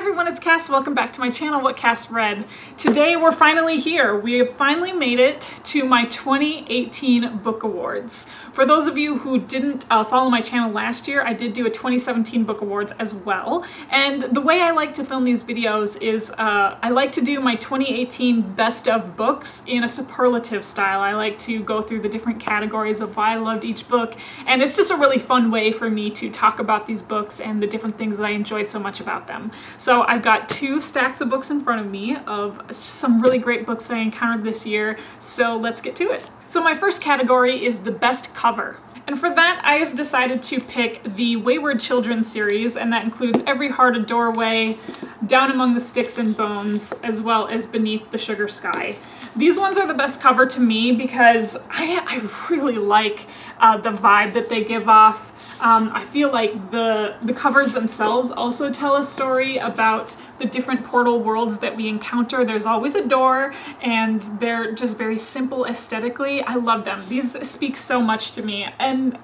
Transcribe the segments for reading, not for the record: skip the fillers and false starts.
everyone, it's Kest. Welcome back to my channel, What Kest Read. Today we're finally here. We have finally made it to my 2018 book awards. For those of you who didn't follow my channel last year, I did do a 2017 book awards as well. And the way I like to film these videos is I like to do my 2018 best of books in a superlative style. I like to go through the different categories of why I loved each book. And it's just a really fun way for me to talk about these books and the different things that I enjoyed so much about them. So I've got two stacks of books in front of me of some really great books that I encountered this year, so let's get to it. So my first category is the best cover. And for that, I have decided to pick the Wayward children's series, and that includes Every Heart a Doorway, Down Among the Sticks and Bones, as well as Beneath the Sugar Sky. These ones are the best cover to me because I really like the vibe that they give off. I feel like the covers themselves also tell a story about the different portal worlds that we encounter. There's always a door, and they're just very simple aesthetically. I love them. These speak so much to me, and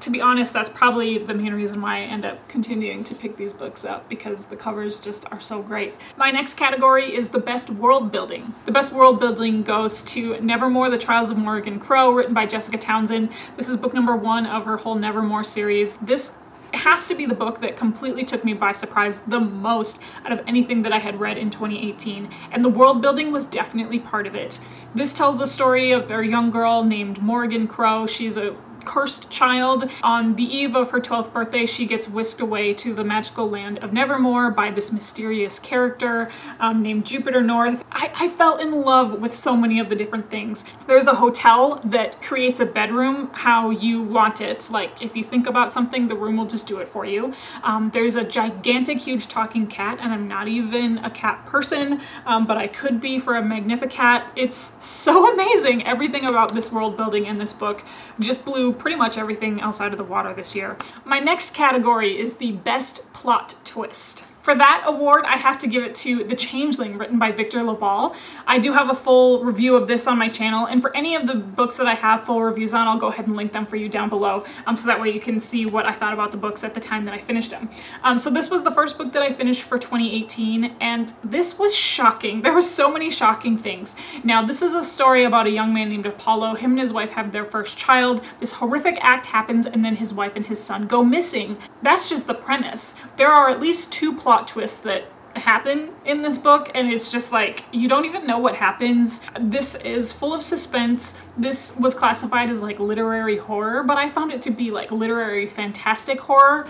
to be honest, that's probably the main reason why I end up continuing to pick these books up, because the covers just are so great. My next category is the best world building. The best world building goes to Nevermoor, The Trials of Morrigan Crow, written by Jessica Townsend. This is book number 1 of her whole Nevermoor series. This has to be the book that completely took me by surprise the most out of anything that I had read in 2018, and the world building was definitely part of it. This tells the story of a young girl named Morrigan Crow. She's a cursed child. On the eve of her 12th birthday, she gets whisked away to the magical land of Nevermoor by this mysterious character named Jupiter North. I fell in love with so many of the different things. There's a hotel that creates a bedroom how you want it. Like, if you think about something, the room will just do it for you. There's a gigantic, huge talking cat, and I'm not even a cat person, but I could be for a Magnificat. It's so amazing. Everything about this world building in this book just blew pretty much everything else out of the water this year. My next category is the best plot twist. For that award, I have to give it to The Changeling, written by Victor Laval. I do have a full review of this on my channel, and for any of the books that I have full reviews on, I'll go ahead and link them for you down below, so that way you can see what I thought about the books at the time that I finished them. So this was the first book that I finished for 2018, and this was shocking. There were so many shocking things. Now, this is a story about a young man named Apollo. Him and his wife have their first child. This horrific act happens, and then his wife and his son go missing. That's just the premise. There are at least 2 plot twists that happen in this book, and it's just like, you don't even know what happens. This is full of suspense. This was classified as like literary horror, but I found it to be like literary fantastic horror.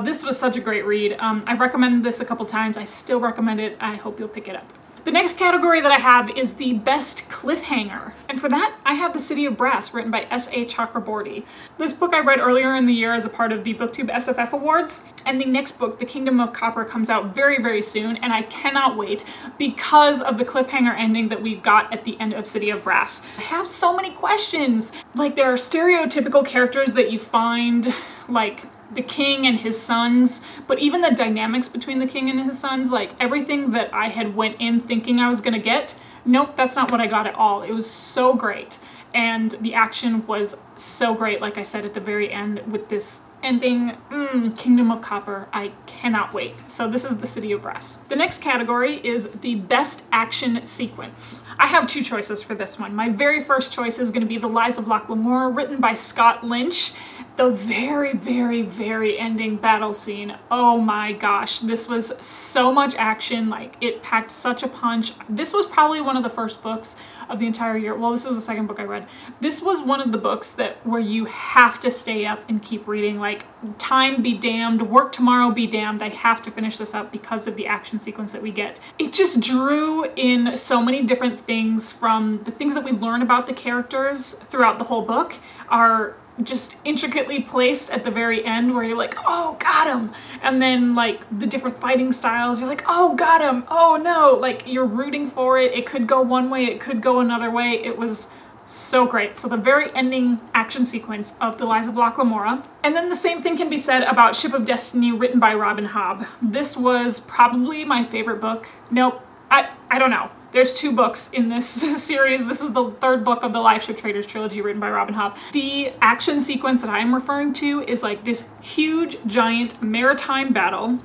This was such a great read. I've recommended this a couple times. I still recommend it. I hope you'll pick it up. The next category that I have is the best cliffhanger. And for that, I have The City of Brass, written by S.A. Chakraborty. This book I read earlier in the year as a part of the BookTube SFF Awards, and the next book, The Kingdom of Copper, comes out very, very soon, and I cannot wait because of the cliffhanger ending that we got at the end of City of Brass. I have so many questions. Like, there are stereotypical characters that you find, like the king and his sons, but even the dynamics between the king and his sons, like everything that I had went in thinking I was gonna get, nope, that's not what I got at all. It was so great, and the action was so great, like I said at the very end with this ending. Kingdom of Copper, I cannot wait. So this is The City of Brass. The next category is the best action sequence. I have 2 choices for this one. My very first choice is going to be The Lies of Lamora, written by Scott Lynch. The very, very, very ending battle scene. Oh my gosh, this was so much action. Like, it packed such a punch. This was probably one of the first books of the entire year. Well, this was the second book I read. This was one of the books where you have to stay up and keep reading. Like, time be damned, work tomorrow be damned. I have to finish this up because of the action sequence that we get. It just drew in so many different things. From the things that we learn about the characters throughout the whole book are just intricately placed at the very end, where you're like, oh, got him. And then like the different fighting styles, you're like, oh, got him. Oh no, like you're rooting for it. It could go one way, it could go another way. It was so great. So the very ending action sequence of The Lies of Lamora. And then the same thing can be said about Ship of Destiny, written by Robin Hobb. This was probably my favorite book. Nope, I don't know. There's 2 books in this series. This is the 3rd book of the Live Ship Traders trilogy, written by Robin Hobb. The action sequence that I'm referring to is like this huge, giant maritime battle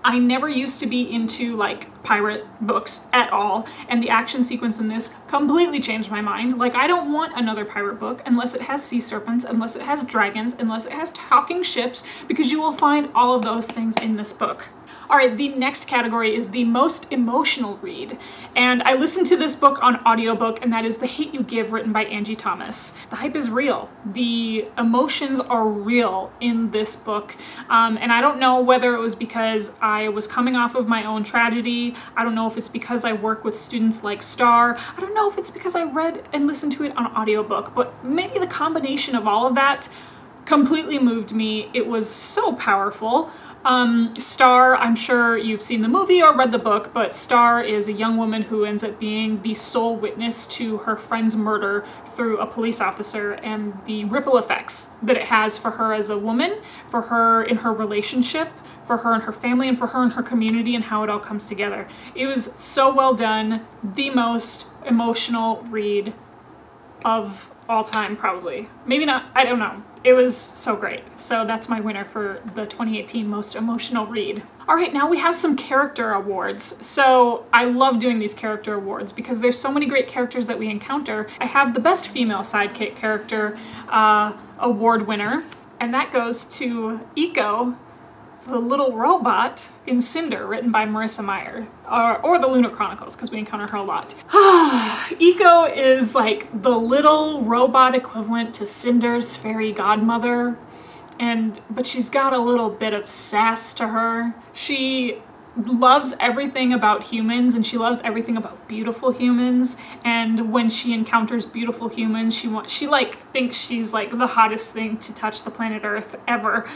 I never used to be into like pirate books at all, and the action sequence in this completely changed my mind. Like, I don't want another pirate book unless it has sea serpents, unless it has dragons, unless it has talking ships, because you will find all of those things in this book. All right, the next category is the most emotional read. And I listened to this book on audiobook, and that is The Hate You Give, written by Angie Thomas. The hype is real. The emotions are real in this book. And I don't know whether it was because I was coming off of my own tragedy. I don't know if it's because I work with students like Star. I don't know if it's because I read and listened to it on audiobook, but maybe the combination of all of that completely moved me. It was so powerful. Star, I'm sure you've seen the movie or read the book, but Star is a young woman who ends up being the sole witness to her friend's murder through a police officer, and the ripple effects that it has for her as a woman, for her in her relationship, for her and her family, and for her and her community, and how it all comes together. It was so well done. The most emotional read of all time, probably. Maybe not, I don't know. It was so great. So that's my winner for the 2018 most emotional read. All right, now we have some character awards. So I love doing these character awards because there's so many great characters that we encounter. I have the best female sidekick character award winner, and that goes to Eco, the little robot in Cinder, written by Marissa Meyer, or the Lunar Chronicles, because we encounter her a lot. Eco is like the little robot equivalent to Cinder's fairy godmother, but she's got a little bit of sass to her. She loves everything about humans, and she loves everything about beautiful humans, and when she encounters beautiful humans, she like thinks she's like the hottest thing to touch the planet Earth ever.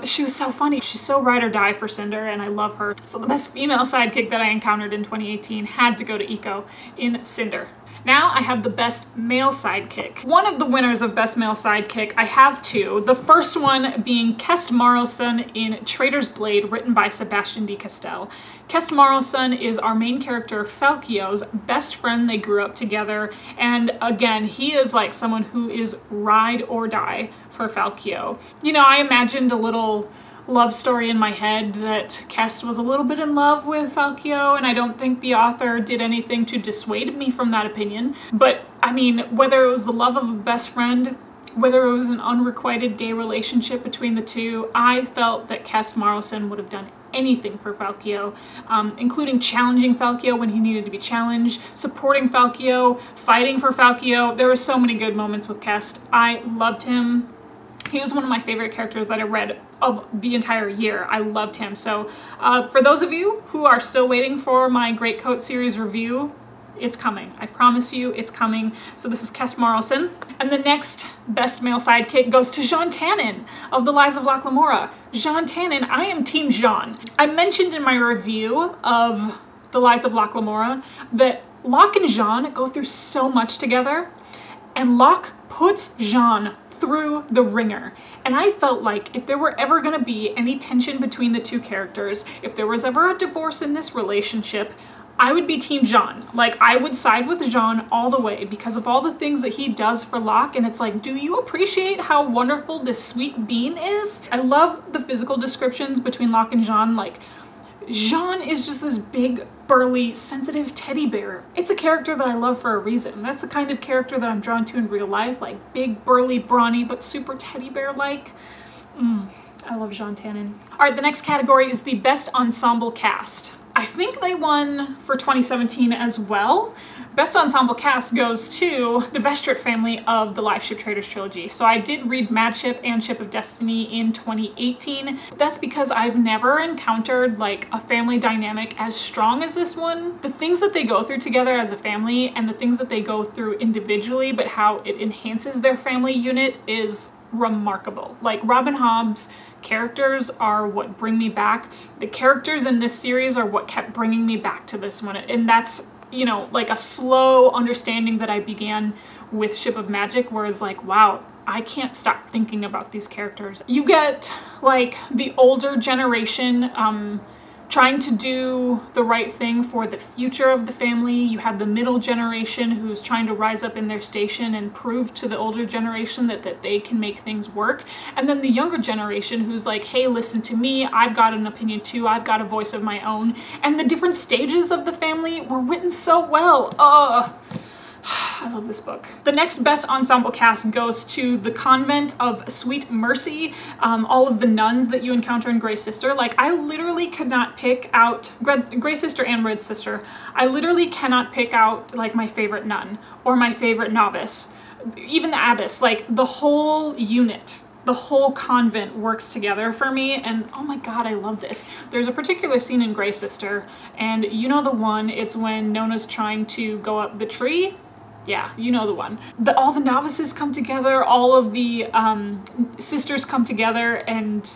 She was so funny. She's so ride or die for Cinder, and I love her. So the best female sidekick that I encountered in 2018 had to go to Eco in Cinder. Now I have the best male sidekick. One of the winners of best male sidekick, I have two. The first one being Kest Morrowson in Traitor's Blade, written by Sebastien de Castell. Kest Morrowson is our main character, Falkio's best friend. They grew up together, and again, he is like someone who is ride or die for Falkio. You know, I imagined a little love story in my head that Kest was a little bit in love with Falkio, and I don't think the author did anything to dissuade me from that opinion. But I mean, whether it was the love of a best friend, whether it was an unrequited gay relationship between the two, I felt that Kest Morrowson would have done anything for Falkio, including challenging Falkio when he needed to be challenged, supporting Falkio, fighting for Falkio. There were so many good moments with Kest. I loved him. He was one of my favorite characters that I read of the entire year. I loved him. So for those of you who are still waiting for my Greatcoat series review, it's coming. I promise you it's coming. So this is Kest Morrowson. And the next best male sidekick goes to Jean Tannen of The Lies of Locke Lamora. Jean Tannen, I am Team Jean. I mentioned in my review of The Lies of Locke Lamora that Locke and Jean go through so much together, and Locke puts Jean through the ringer. And I felt like if there were ever going to be any tension between the two characters, if there was ever a divorce in this relationship, I would be Team Jean. Like, I would side with Jean all the way because of all the things that he does for Locke, and it's like, do you appreciate how wonderful this sweet being is? I love the physical descriptions between Locke and Jean. Like, Jean is just this big, burly, sensitive teddy bear. It's a character that I love for a reason. That's the kind of character that I'm drawn to in real life, like big, burly, brawny, but super teddy bear-like. I love Jean Tannen. All right, the next category is the best ensemble cast. I think they won for 2017 as well. Best ensemble cast goes to the Vestrit family of the Live Ship Traders trilogy. So I did read Mad Ship and Ship of Destiny in 2018. That's because I've never encountered like a family dynamic as strong as this one. The things that they go through together as a family and the things that they go through individually, but how it enhances their family unit is remarkable. Like, Robin Hobb's characters are what bring me back. The characters in this series are what kept bringing me back to this one. And that's, you know, like a slow understanding that I began with Ship of Magic, where it's like, wow, I can't stop thinking about these characters. You get like the older generation trying to do the right thing for the future of the family. You have the middle generation who's trying to rise up in their station and prove to the older generation that they can make things work. And then the younger generation who's like, hey, listen to me, I've got an opinion too, I've got a voice of my own. And the different stages of the family were written so well. I love this book. The next best ensemble cast goes to the Convent of Sweet Mercy, all of the nuns that you encounter in Grey Sister. Like, I literally could not pick out Grey Sister and Red Sister. I literally cannot pick out like my favorite nun or my favorite novice, even the abbess. Like, the whole unit, the whole convent works together for me, and oh my god, I love this. There's a particular scene in Grey Sister, and you know the one, it's when Nona's trying to go up the tree. Yeah, you know the one. All the novices come together, all of the sisters come together and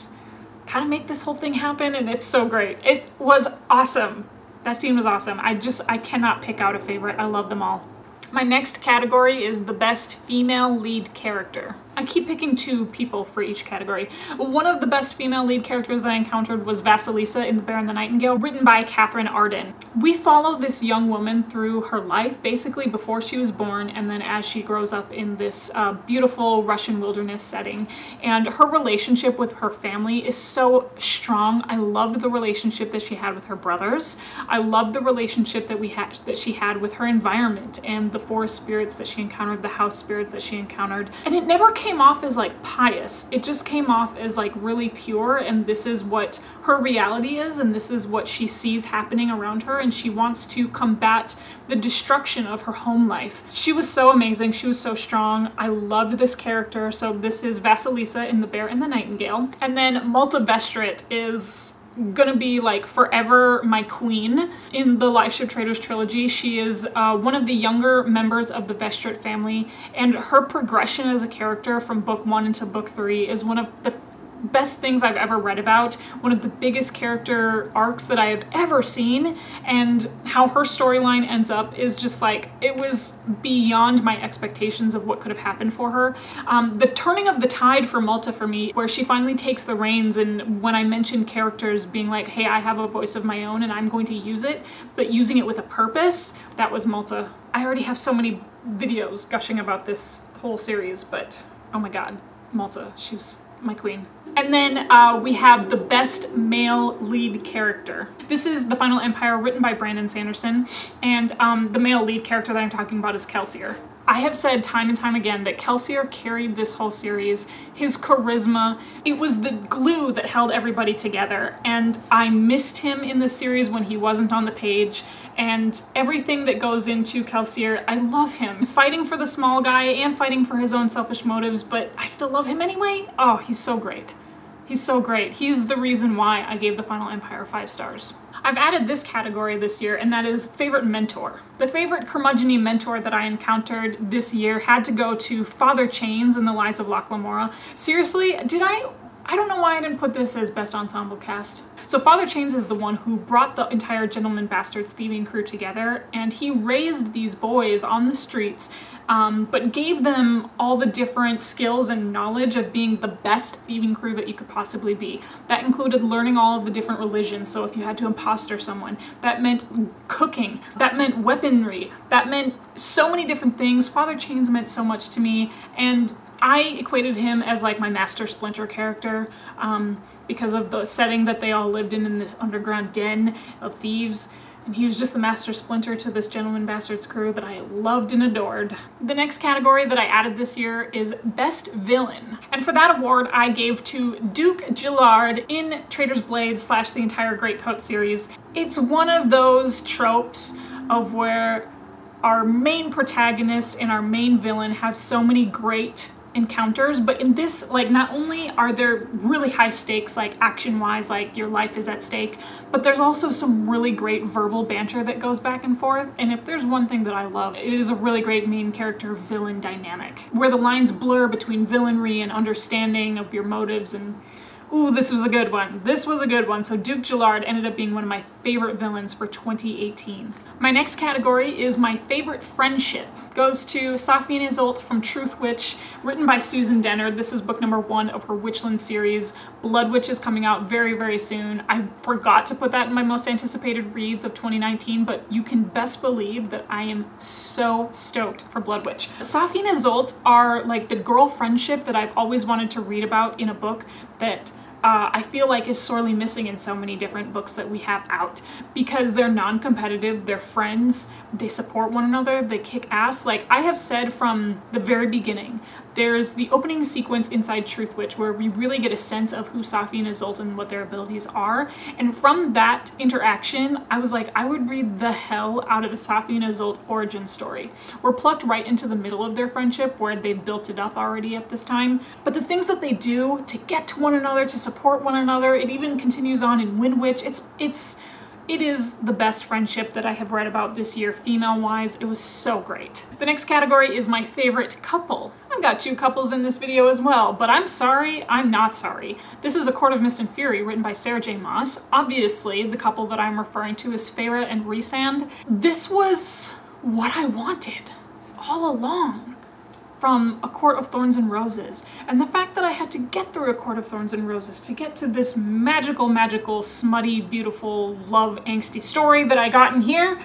kind of make this whole thing happen, and it's so great. It was awesome. That scene was awesome. I cannot pick out a favorite. I love them all. My next category is the best female lead character. I keep picking two people for each category. One of the best female lead characters that I encountered was Vasilysa in The Bear and the Nightingale, written by Katherine Arden. We follow this young woman through her life, basically before she was born, and then as she grows up in this beautiful Russian wilderness setting. And her relationship with her family is so strong. I loved the relationship that she had with her brothers. I loved the relationship that she had with her environment and the forest spirits that she encountered, the house spirits that she encountered. And it never came off as like pious. It just came off as like really pure, and this is what her reality is, and this is what she sees happening around her, and she wants to combat the destruction of her home life. She was so amazing. She was so strong. I loved this character. So this is Vasilysa in The Bear and the Nightingale. And then Malta Vestrit is gonna be like forever my queen in the Life Ship Traitors trilogy. She is one of the younger members of the Vestrit family, and her progression as a character from book 1 into book 3 is one of the best things I've ever read about, one of the biggest character arcs that I have ever seen, and how her storyline ends up is just like, it was beyond my expectations of what could have happened for her. The turning of the tide for Malta for me, where she finally takes the reins, and when I mentioned characters being like, hey, I have a voice of my own and I'm going to use it, but using it with a purpose, that was Malta. I already have so many videos gushing about this whole series, but oh my god, Malta, she's my queen. And then we have the best male lead character. This is The Final Empire, written by Brandon Sanderson, and the male lead character that I'm talking about is Kelsier. I have said time and time again that Kelsier carried this whole series. His charisma, it was the glue that held everybody together, and I missed him in the series when he wasn't on the page, and everything that goes into Kelsier, I love him. Fighting for the small guy and fighting for his own selfish motives, but I still love him anyway. Oh, he's so great. He's so great. He's the reason why I gave The Final Empire 5 stars. I've added this category this year, and that is favorite mentor. The favorite curmudgeon-y mentor that I encountered this year had to go to Father Chains in The Lies of Locke Lamora. Seriously, I don't know why I didn't put this as best ensemble cast. So Father Chains is the one who brought the entire Gentleman Bastards thieving crew together, and he raised these boys on the streets, but gave them all the different skills and knowledge of being the best thieving crew that you could possibly be. That included learning all of the different religions, so if you had to imposter someone, that meant cooking, that meant weaponry, that meant so many different things. Father Chains meant so much to me, and I equated him as like my Master Splinter character, because of the setting that they all lived in this underground den of thieves. And he was just the Master Splinter to this Gentleman Bastards crew that I loved and adored. The next category that I added this year is Best Villain. And for that award, I gave to Duke Gillard in Traitor's Blade / the entire Greatcoat series. It's one of those tropes of where our main protagonist and our main villain have so many great encounters, but in this, like, not only are there really high stakes, like action-wise, like your life is at stake, but there's also some really great verbal banter that goes back and forth. And if there's one thing that I love, it is a really great main character villain dynamic, where the lines blur between villainry and understanding of your motives, and Ooh, this was a good one. This was a good one. So Duke Gillard ended up being one of my favorite villains for 2018. My next category is my favorite friendship. Goes to Safi and Isolde from Truth Witch, written by Susan Dennard. This is book number 1 of her Witchland series. Blood Witch is coming out very, very soon. I forgot to put that in my most anticipated reads of 2019, but you can best believe that I am so stoked for Blood Witch. Safi and Isolde are like the girl friendship that I've always wanted to read about in a book that I feel like is sorely missing in so many different books that we have out, because they're non-competitive, they're friends, they support one another, they kick ass. Like I have said from the very beginning, there's the opening sequence inside Truth Witch where we really get a sense of who Safi and Isolde and what their abilities are, and from that interaction I was like, I would read the hell out of a Safi and Isolde origin story. We're plucked right into the middle of their friendship where they've built it up already at this time, but the things that they do to get to one another, to support one another, it even continues on in Wind Witch. It is the best friendship that I have read about this year, female-wise. It was so great. The next category is my favorite couple. I've got 2 couples in this video as well, but I'm sorry, I'm not sorry. This is A Court of Mist and Fury, written by Sarah J. Maas. Obviously, the couple that I'm referring to is Feyre and Rhysand. This was what I wanted all along from A Court of Thorns and Roses. And the fact that I had to get through A Court of Thorns and Roses to get to this magical, smutty, beautiful, love angsty story that I got in here,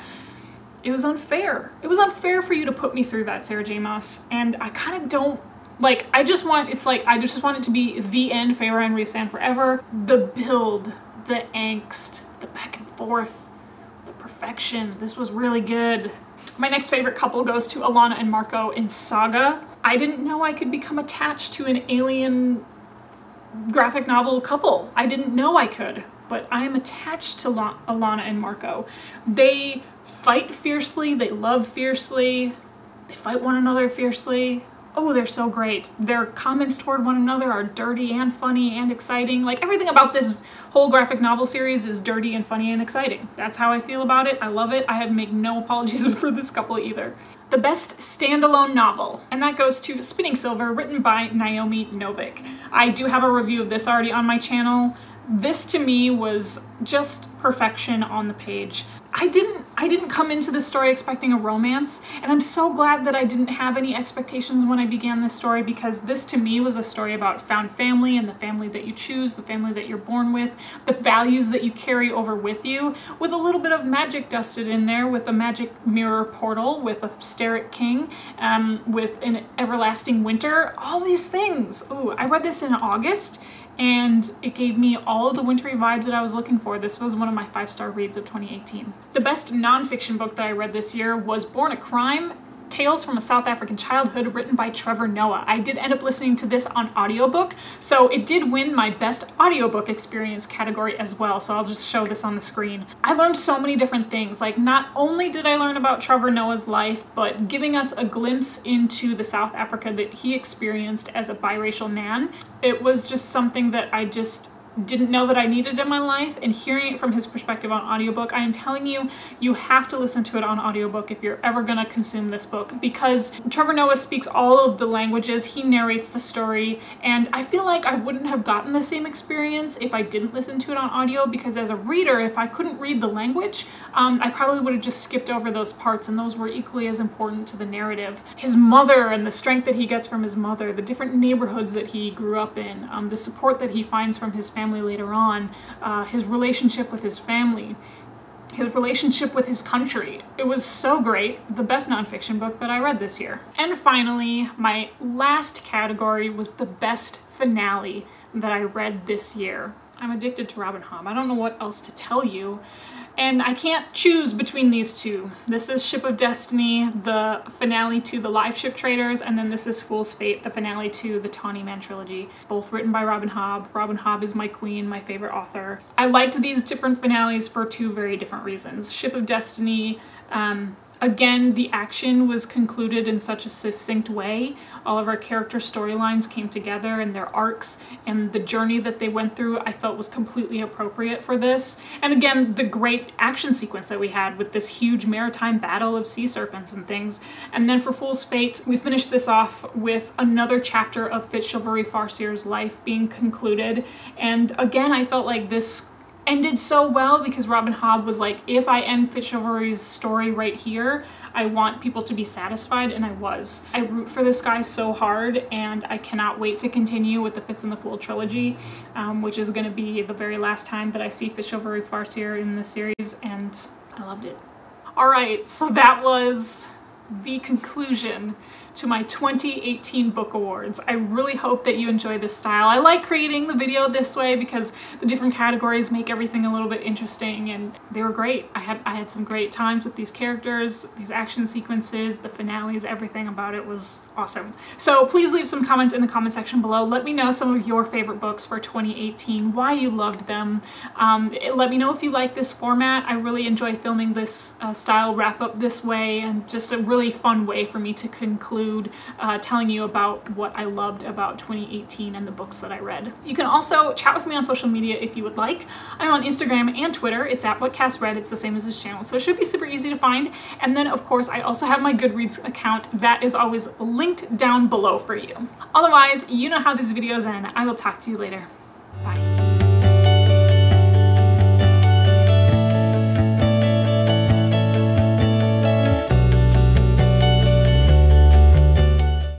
it was unfair. It was unfair for you to put me through that, Sarah J. Maas. And I kind of don't, like, I just want it to be the end, Feyre and Rhysand forever. The build, the angst, the back and forth, the perfection. This was really good. My next favorite couple goes to Alana and Marco in Saga. I didn't know I could become attached to an alien graphic novel couple. I didn't know I could, but I am attached to Alana and Marco. They fight fiercely, they love fiercely, they fight one another fiercely. Oh, they're so great. Their comments toward one another are dirty and funny and exciting. Like, everything about this whole graphic novel series is dirty and funny and exciting. That's how I feel about it. I love it. I have made no apologies for this couple either. The best standalone novel, and that goes to Spinning Silver, written by Naomi Novik. I do have a review of this already on my channel. This to me was just perfection on the page. I didn't come into this story expecting a romance, and I'm so glad that I didn't have any expectations when I began this story, because this to me was a story about found family and the family that you choose, the family that you're born with, the values that you carry over with you, with a little bit of magic dusted in there, with a magic mirror portal, with a Steric king, with an everlasting winter, all these things. Ooh, I read this in August, and it gave me all of the wintry vibes that I was looking for. This was one of my 5-star reads of 2018. The best nonfiction book that I read this year was Born a Crime, Tales from a South African Childhood, written by Trevor Noah. I did end up listening to this on audiobook, so it did win my best audiobook experience category as well, so I'll just show this on the screen. I learned so many different things. Like, not only did I learn about Trevor Noah's life, but giving us a glimpse into the South Africa that he experienced as a biracial man. It was just something that I just didn't know that I needed in my life, and hearing it from his perspective on audiobook, I am telling you, you have to listen to it on audiobook if you're ever gonna consume this book, because Trevor Noah speaks all of the languages, he narrates the story, and I feel like I wouldn't have gotten the same experience if I didn't listen to it on audio, because as a reader, if I couldn't read the language, I probably would have just skipped over those parts, and those were equally as important to the narrative. His mother and the strength that he gets from his mother, the different neighborhoods that he grew up in, the support that he finds from his family later on, his relationship with his family, his relationship with his country. It was so great. The best nonfiction book that I read this year. And finally, my last category was the best finale that I read this year. I'm addicted to Robin Hobb. I don't know what else to tell you. And I can't choose between these two. This is Ship of Destiny, the finale to the live ship Traitors, and then this is Fool's Fate, the finale to the Tawny Man trilogy, both written by Robin Hobb. Robin Hobb is my queen, my favorite author. I liked these different finales for 2 very different reasons. Ship of Destiny, Again, the action was concluded in such a succinct way. All of our character storylines came together and their arcs, and the journey that they went through I felt was completely appropriate for this. And again, the great action sequence that we had with this huge maritime battle of sea serpents and things. And then for Fool's Fate, we finished this off with another chapter of Fitzchivalry Farseer's life being concluded. And again, I felt like this ended so well because Robin Hobb was like, if I end Fitzchivalry's story right here, I want people to be satisfied, and I was. I root for this guy so hard, and I cannot wait to continue with the Fitz and the Fool trilogy, which is going to be the very last time that I see Fitzchivalry Farseer in this series, and I loved it. Alright, so that was the conclusion to my 2018 book awards. I really hope that you enjoy this style. I like creating the video this way because the different categories make everything a little bit interesting, and they were great. I had some great times with these characters, these action sequences, the finales, everything about it was awesome. So please leave some comments in the comment section below. Let me know some of your favorite books for 2018, why you loved them. Let me know if you like this format. I really enjoy filming this style wrap up this way, and just a really fun way for me to conclude telling you about what I loved about 2018 and the books that I read. You can also chat with me on social media if you would like. I'm on Instagram and Twitter. It's at WhatCastRead. It's the same as this channel, so it should be super easy to find. And then of course I also have my Goodreads account that is always linked down below for you. Otherwise, you know how these videos end. I will talk to you later.